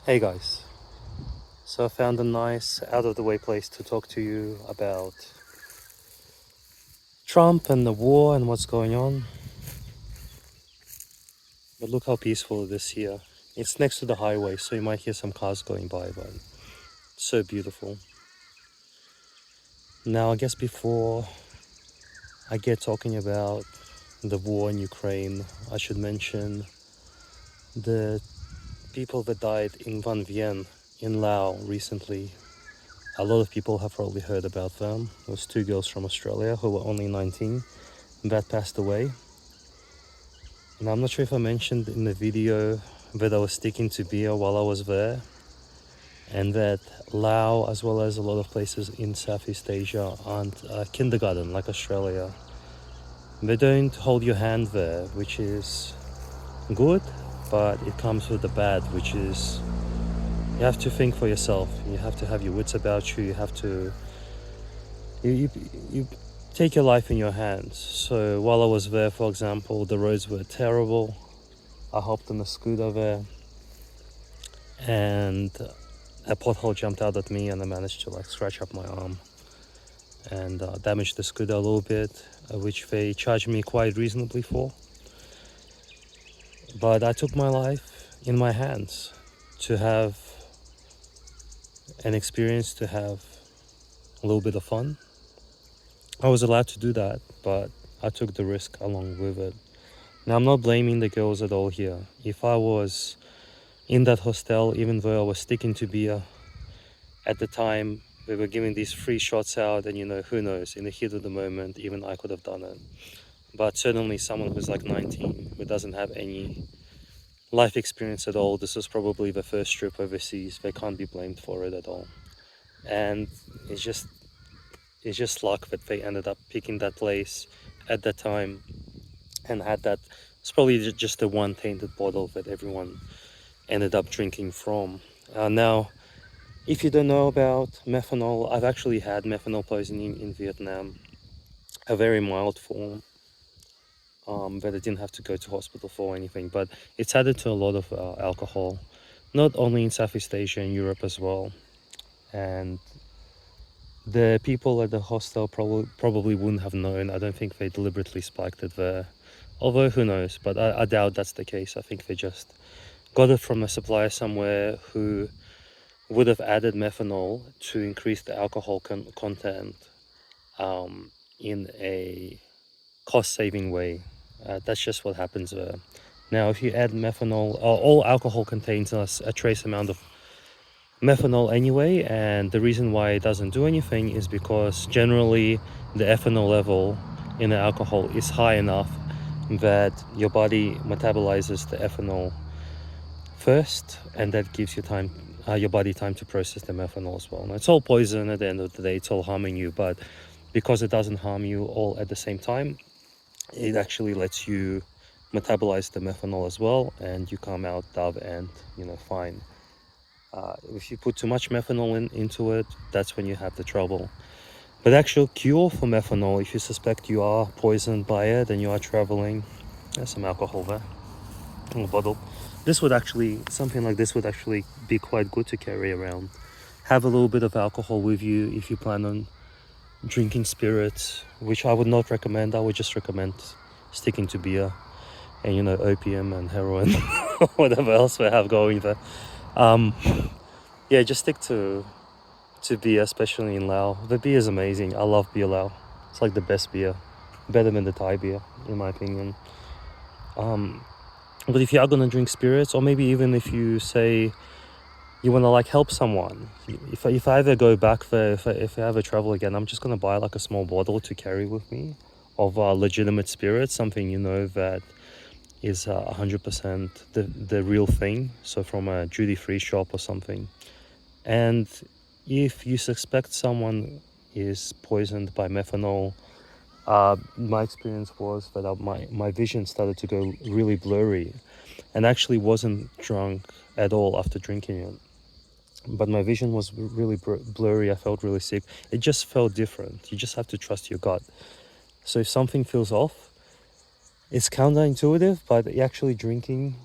Hey guys, so I found a nice out of the way place to talk to you about Trump and the war and what's going on. But look how peaceful it is here. It's next to the highway, so you might hear some cars going by, but it's so beautiful. Now, I guess before I get talking about the war in Ukraine, I should mention the people that died in Van Vien in Laos recently. A lot of people have probably heard about them. It was two girls from Australia who were only 19 that passed away. And I'm not sure if I mentioned in the video that I was sticking to beer while I was there, and that Laos, as well as a lot of places in Southeast Asia, aren't kindergarten like Australia. They don't hold your hand there, which is good, but it comes with the bad, which is you have to think for yourself. You have to have your wits about you. You have to you take your life in your hands. So while I was there, for example, the roads were terrible. I hopped on a scooter there, and a pothole jumped out at me, and I managed to scratch up my arm and damage the scooter a little bit, which they charged me quite reasonably for. But I took my life in my hands to have an experience, to have a little bit of fun. I was allowed to do that, but I took the risk along with it. Now, I'm not blaming the girls at all here. If I was in that hostel, even though I was sticking to beer at the time, we were giving these free shots out, and who knows, in the heat of the moment, even I could have done it. But certainly someone who's like 19, who doesn't have any life experience at all, this was probably the first trip overseas, they can't be blamed for it at all. And it's just luck that they ended up picking that place at that time and had that. It's probably just the one tainted bottle that everyone ended up drinking from. Now, if you don't know about methanol, I've actually had methanol poisoning in Vietnam, a very mild form, that I didn't have to go to hospital for or anything, but it's added to a lot of alcohol, not only in Southeast Asia, in Europe as well. And the people at the hostel probably wouldn't have known. I don't think they deliberately spiked it there. Although, who knows, but I doubt that's the case. I think they just got it from a supplier somewhere who would have added methanol to increase the alcohol content in a cost-saving way. That's just what happens there. Now, if you add methanol, all alcohol contains a trace amount of methanol anyway, and the reason why it doesn't do anything is because generally the ethanol level in the alcohol is high enough that your body metabolizes the ethanol first, and that gives you time, your body time to process the methanol as well. Now, it's all poison at the end of the day, it's all harming you, but because it doesn't harm you all at the same time, it actually lets you metabolize the methanol as well, and you come out the other end, fine. If you put too much methanol into it, that's when you have the trouble. But the actual cure for methanol, if you suspect you are poisoned by it and you are traveling, there's some alcohol there in a bottle. Something like this would actually be quite good to carry around. Have a little bit of alcohol with you if you plan on drinking spirits, which I would not recommend. I would just recommend sticking to beer and opium and heroin, whatever else we have going there. Yeah, just stick to beer, especially in Laos. The beer is amazing. I love beer Lao. It's like the best beer, better than the Thai beer, in my opinion. But if you are gonna drink spirits, or maybe even if you say you want to help someone, if I ever go back there, if I ever travel again, I'm just gonna buy a small bottle to carry with me of legitimate spirits, something that is 100% the real thing, so from a duty-free shop or something. And if you suspect someone is poisoned by methanol, my experience was that my vision started to go really blurry, and actually wasn't drunk at all after drinking it, but my vision was really blurry. I felt really sick. It just felt different. You just have to trust your gut. So if something feels off, it's counterintuitive, but actually drinking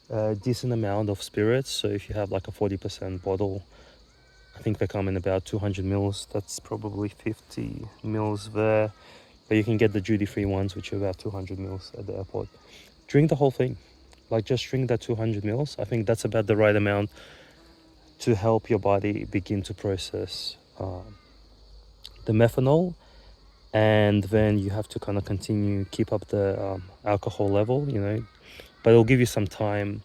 a decent amount of spirits. So if you have like a 40% bottle, I think they come in about 200 mils. That's probably 50 mils there. But you can get the duty-free ones, which are about 200 mils at the airport. Drink the whole thing. Like just drink that 200 mils. I think that's about the right amount to help your body begin to process the methanol. And then you have to kind of continue, keep up the alcohol level, you know. But it'll give you some time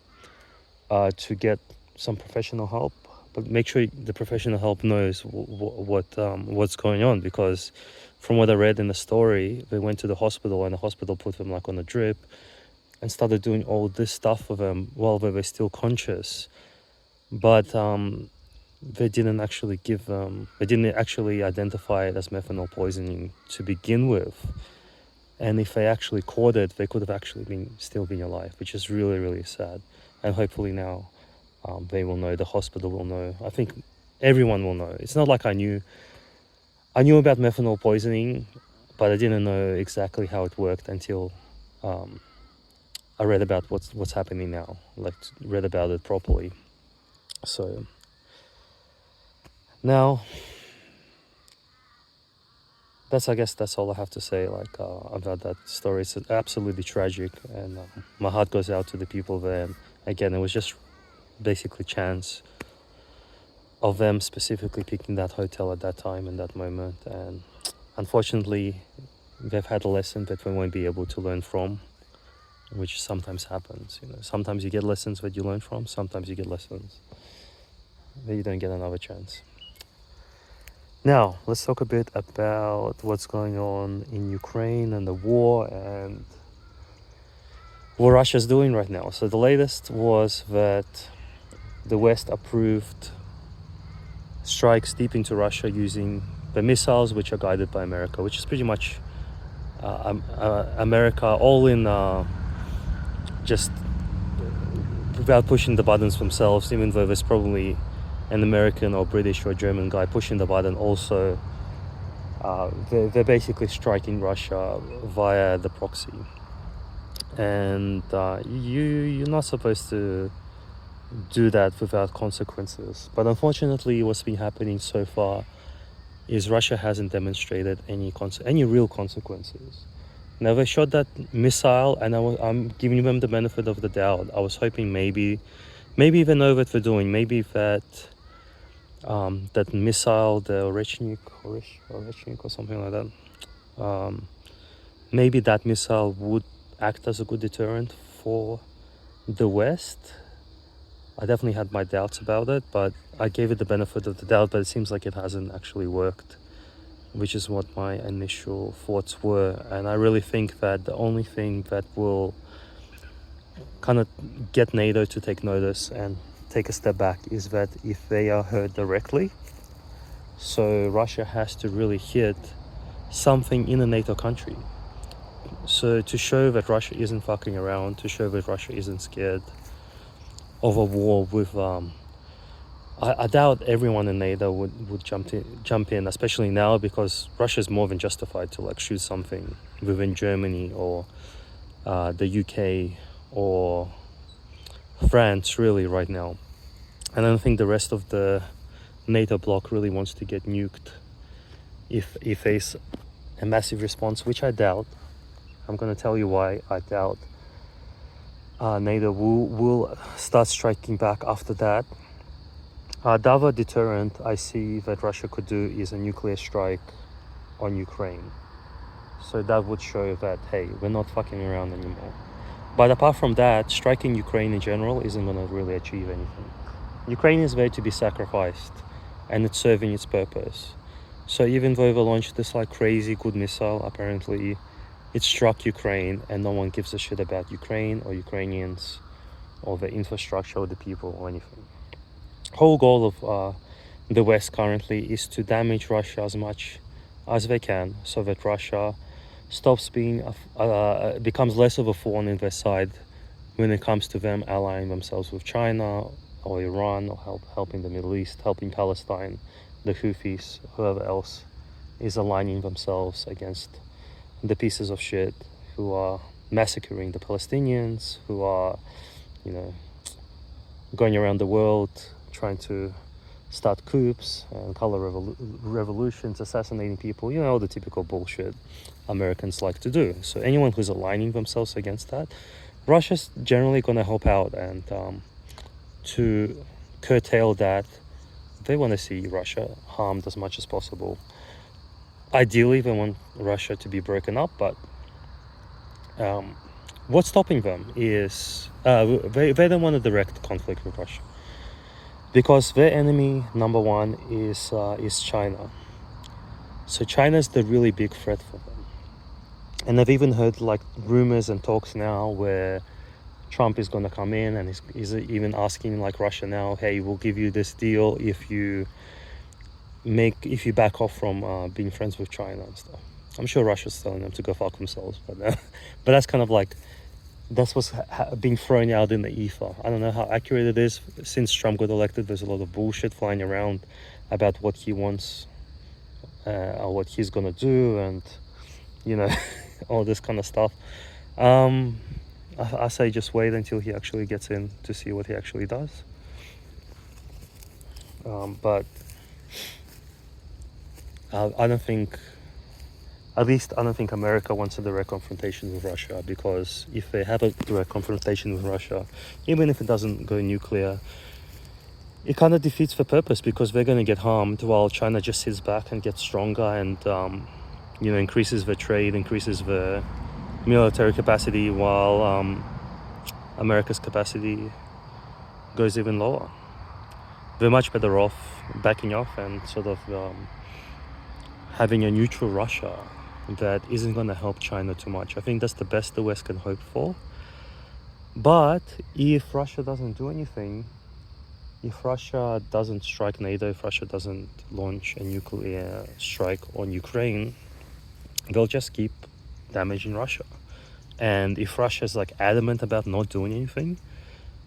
to get some professional help. But make sure the professional help knows what's going on, because from what I read in the story, they went to the hospital and the hospital put them like on a drip and started doing all this stuff with them while they were still conscious. But they didn't actually they didn't actually identify it as methanol poisoning to begin with. And if they actually caught it, they could have actually still been alive, which is really, really sad. And hopefully now they will know, the hospital will know. I think everyone will know. It's not like I knew about methanol poisoning, but I didn't know exactly how it worked until I read about what's happening now, like read about it properly. So now I guess that's all I have to say about that story. It's absolutely tragic, and my heart goes out to the people there. And again, it was just basically chance of them specifically picking that hotel at that time and that moment. And unfortunately, they've had a lesson that they won't be able to learn from, which sometimes happens. You know, sometimes you get lessons that you learn from. Sometimes you get lessons that you don't get another chance. Now, let's talk a bit about what's going on in Ukraine and the war and what Russia's doing right now. So the latest was that the West approved strikes deep into Russia using the missiles which are guided by America, which is pretty much America all in just without pushing the buttons themselves, even though there's probably an American or British or German guy pushing the button also. They're basically striking Russia via the proxy. And you're not supposed to do that without consequences. But unfortunately, what's been happening so far is Russia hasn't demonstrated any real consequences. Now they shot that missile, and I'm giving them the benefit of the doubt. I was hoping maybe they know what they're doing. Maybe that that missile, the Oreshnik or something like that. Maybe that missile would act as a good deterrent for the West. I definitely had my doubts about it, but I gave it the benefit of the doubt, but it seems like it hasn't actually worked, which is what my initial thoughts were. And I really think that the only thing that will kind of get NATO to take notice and take a step back is that if they are hurt directly, so Russia has to really hit something in a NATO country. So to show that Russia isn't fucking around, to show that Russia isn't scared of a war with I doubt everyone in NATO would jump in, especially now, because Russia is more than justified to like shoot something within Germany or the UK or France really right now. And I don't think the rest of the NATO bloc really wants to get nuked if there's a massive response, which I doubt. I'm going to tell you why I doubt NATO will start striking back after that. The other deterrent I see that Russia could do is a nuclear strike on Ukraine. So that would show that, hey, we're not fucking around anymore. But apart from that, striking Ukraine in general isn't going to really achieve anything. Ukraine is there to be sacrificed, and it's serving its purpose. So even though they launched this like crazy good missile, apparently it struck Ukraine, and no one gives a shit about Ukraine or Ukrainians or the infrastructure or the people or anything. Whole goal of the West currently is to damage Russia as much as they can, so that Russia stops being becomes less of a thorn in their side when it comes to them allying themselves with China or Iran, or helping the Middle East, helping Palestine, the Houthis, whoever else is aligning themselves against the pieces of shit who are massacring the Palestinians, who are, you know, going around the world trying to start coups and color revolutions, assassinating people, all the typical bullshit Americans like to do. So anyone who's aligning themselves against that, Russia's generally going to help out, and to curtail that, they want to see Russia harmed as much as possible. Ideally, they want Russia to be broken up, but what's stopping them is they don't want a direct conflict with Russia, because their enemy number one is China. So China's the really big threat for them. And I've even heard like rumors and talks now where Trump is going to come in and he's even asking like Russia now, hey, we'll give you this deal if you back off from being friends with China and stuff. I'm sure Russia's telling them to go fuck themselves, but but that's kind of like, that's what's being thrown out in the ether. I don't know how accurate it is. Since Trump got elected, there's a lot of bullshit flying around about what he wants or what he's gonna do, and all this kind of stuff. I say just wait until he actually gets in to see what he actually does. But I don't think, at least I don't think America wants a direct confrontation with Russia, because if they have a direct confrontation with Russia, even if it doesn't go nuclear, it kind of defeats the purpose, because they're going to get harmed while China just sits back and gets stronger and increases the trade, increases the military capacity, while America's capacity goes even lower. They're much better off backing off and sort of having a neutral Russia that isn't going to help China too much. I think that's the best the West can hope for. But if Russia doesn't do anything, if Russia doesn't strike NATO, if Russia doesn't launch a nuclear strike on Ukraine, they'll just keep damaging Russia. And if Russia's like adamant about not doing anything,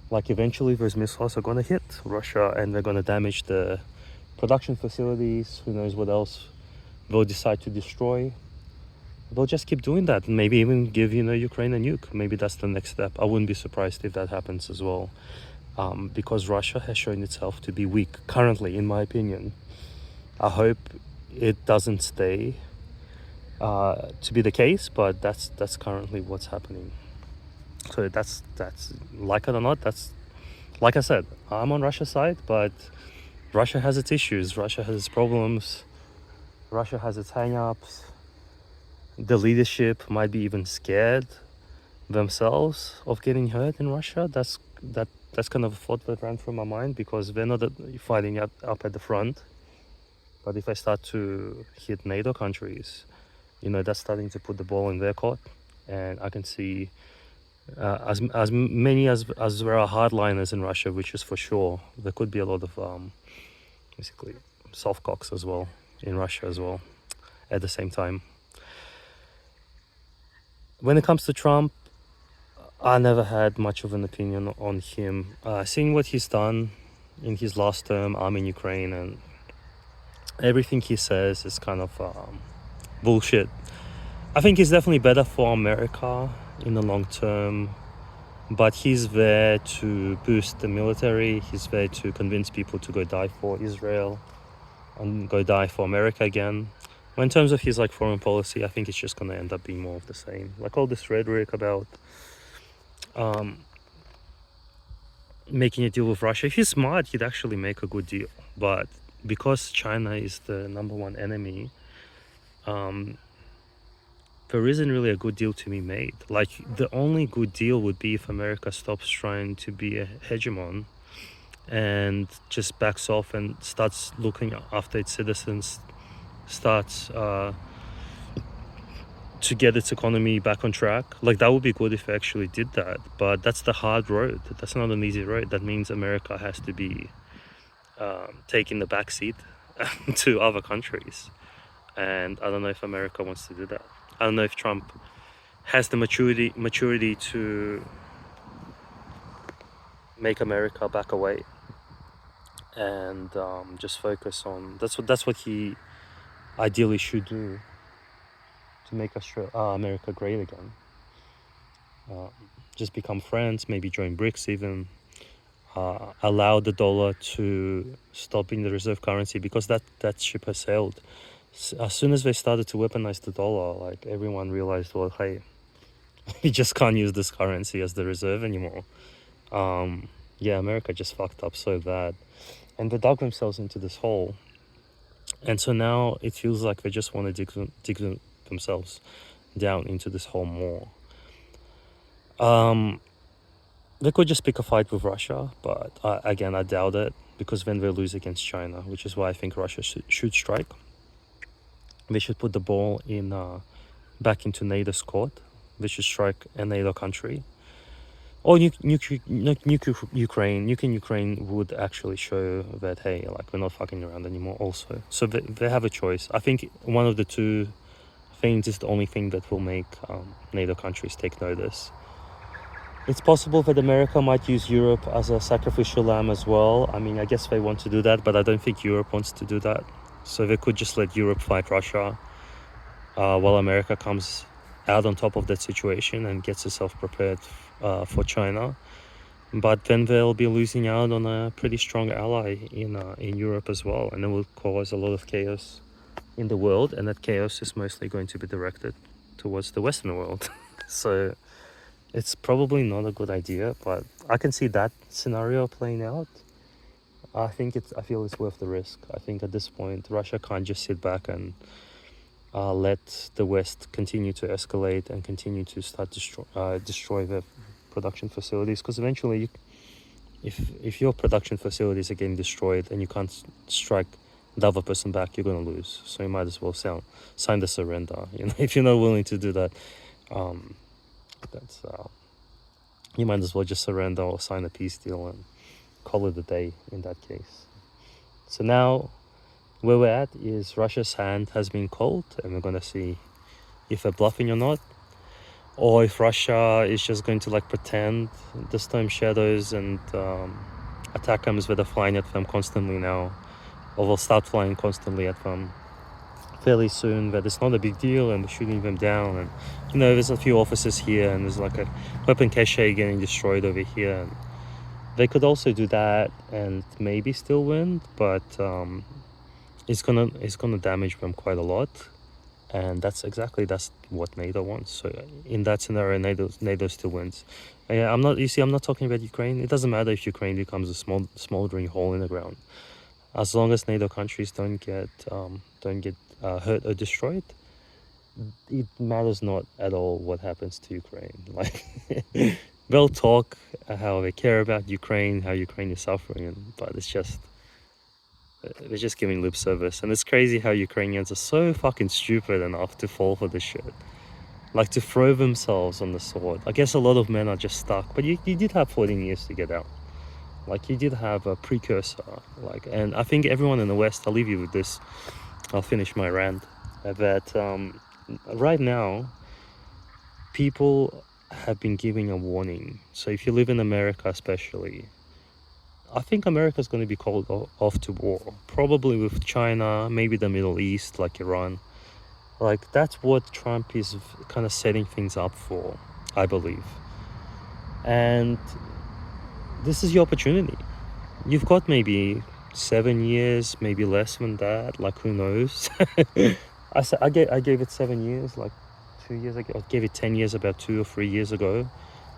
like eventually those missiles are going to hit Russia and they're going to damage the production facilities, who knows what else they'll decide to destroy. They'll just keep doing that, and maybe even give Ukraine a nuke. Maybe that's the next step. I wouldn't be surprised if that happens as well, because Russia has shown itself to be weak currently, in my opinion. I hope it doesn't stay to be the case, but that's currently what's happening. So that's like it or not, that's, like I said, I'm on Russia's side, but Russia has its issues, Russia has its problems, Russia has its hang-ups. The leadership might be even scared themselves of getting hurt in Russia. That's kind of a thought that ran through my mind, because they're not fighting up at the front. But if I start to hit NATO countries, that's starting to put the ball in their court. And I can see as many as there are hardliners in Russia, which is for sure, there could be a lot of basically soft cocks as well in Russia as well at the same time. When it comes to Trump, I never had much of an opinion on him. Seeing what he's done in his last term, I'm in Ukraine, and everything he says is kind of bullshit. I think he's definitely better for America in the long term, but he's there to boost the military. He's there to convince people to go die for Israel and go die for America again. In terms of his foreign policy, I think it's just going to end up being more of the same. Like all this rhetoric about making a deal with Russia. If he's smart, he'd actually make a good deal. But because China is the number one enemy, there isn't really a good deal to be made. Like, the only good deal would be if America stops trying to be a hegemon and just backs off and starts looking after its citizens, starts to get its economy back on track. Like, that would be good if it actually did that, but that's the hard road. That's not an easy road. That means America has to be taking the back seat to other countries, and I don't know if America wants to do that. I don't know if Trump has the maturity to make America back away and just focus on, that's what he ideally should do to make America great again. Just become friends, maybe join BRICS even. allow the dollar to stop being the reserve currency, because that ship has sailed. As soon as they started to weaponize the dollar, like everyone realized, well, hey, we just can't use this currency as the reserve anymore. Yeah, America just fucked up so bad, and they dug themselves into this hole. And so now it feels like they just want to dig themselves down into this hole more. They could just pick a fight with Russia, but again, I doubt it, because then they lose against China, which is why I think Russia should strike. They should put the ball in back into NATO's court. They should strike a NATO country. Or nuke Ukraine would actually show that, hey, like, we're not fucking around anymore also. So they have a choice. I think one of the two things is the only thing that will make NATO countries take notice. It's possible that America might use Europe as a sacrificial lamb as well. I mean, I guess they want to do that, but I don't think Europe wants to do that. So they could just let Europe fight Russia while America comes out on top of that situation and gets itself prepared for China. But then they'll be losing out on a pretty strong ally in Europe as well, and it will cause a lot of chaos in the world, and that chaos is mostly going to be directed towards the Western world. So it's probably not a good idea, but I can see that scenario playing out. I feel it's worth the risk. I think at this point, Russia can't just sit back and let the West continue to escalate and continue to start destroy their production facilities. Because eventually, if your production facilities are getting destroyed and you can't strike the other person back, you're going to lose. So you might as well sign the surrender. If you're not willing to do that, that's you might as well just surrender or sign a peace deal and call it a day in that case. So now where we're at is Russia's hand has been called, and we're going to see if they're bluffing or not, or if Russia is just going to pretend the storm shadows and attack them that are flying at them constantly now, or will start flying constantly at them fairly soon, that it's not a big deal and we're shooting them down. And there's a few offices here, and there's like a weapon cache getting destroyed over here, and they could also do that and maybe still win, but it's gonna damage them quite a lot, and that's what NATO wants. So in that scenario, NATO still wins. I'm not talking about Ukraine. It doesn't matter if Ukraine becomes a smoldering hole in the ground, as long as NATO countries don't get hurt or destroyed. It matters not at all what happens to Ukraine. Like they'll talk how they care about Ukraine, how Ukraine is suffering, but it's just they're just giving lip service. And it's crazy how Ukrainians are so fucking stupid enough to fall for this shit, like to throw themselves on the sword. I guess a lot of men are just stuck, but you did have 14 years to get out. Like, you did have a precursor, and I think everyone in the West, I'll leave you with this, I'll finish my rant, that right now people have been giving a warning. So if you live in America especially, I think America's going to be called off to war, probably with China, maybe the Middle East, like Iran. Like, that's what Trump is kind of setting things up for, I believe. And this is your opportunity. You've got maybe 7 years, maybe less than that, like, who knows. I gave it 7 years, like 2 years ago. I gave it 10 years about 2 or 3 years ago.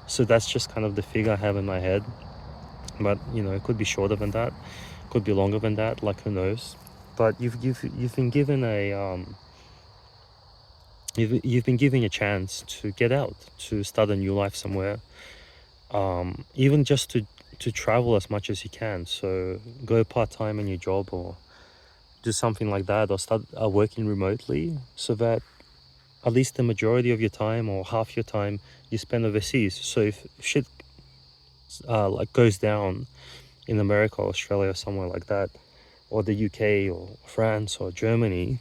So that's just kind of the figure I have in my head. But it could be shorter than that, could be longer than that, like, who knows. But you've been given you've been given a chance to get out, to start a new life somewhere, even just to travel as much as you can. So go part-time in your job, or do something like that, or start working remotely, so that at least the majority of your time, or half your time, you spend overseas. So if shit goes down in America or Australia or somewhere like that, or the UK or France or Germany,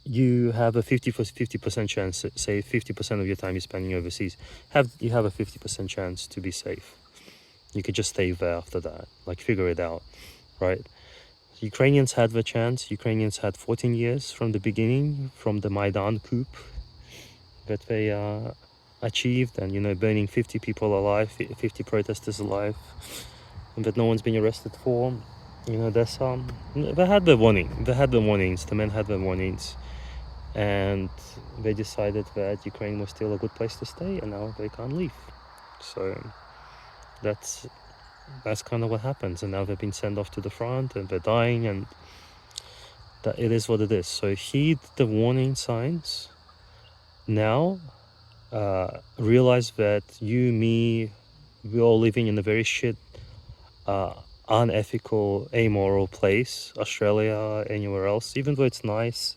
you have a 50% chance, say 50% of your time you're spending overseas, you have a 50% chance to be safe. You could just stay there after that, like, figure it out, right? Ukrainians had the chance. Ukrainians had 14 years from the beginning, from the Maidan coup that they achieved, and burning 50 people alive, 50 protesters alive. that no one's been arrested for. You know, there's they had the warnings. The men had the warnings, and they decided that Ukraine was still a good place to stay, and now they can't leave. So that's kind of what happens. And now they've been sent off to the front, and they're dying, and that it is what it is. So heed the warning signs now. Realize that you, me, we're all living in a very shit, unethical, amoral place. Australia, anywhere else, even though it's nice,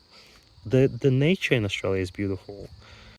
the nature in Australia is beautiful.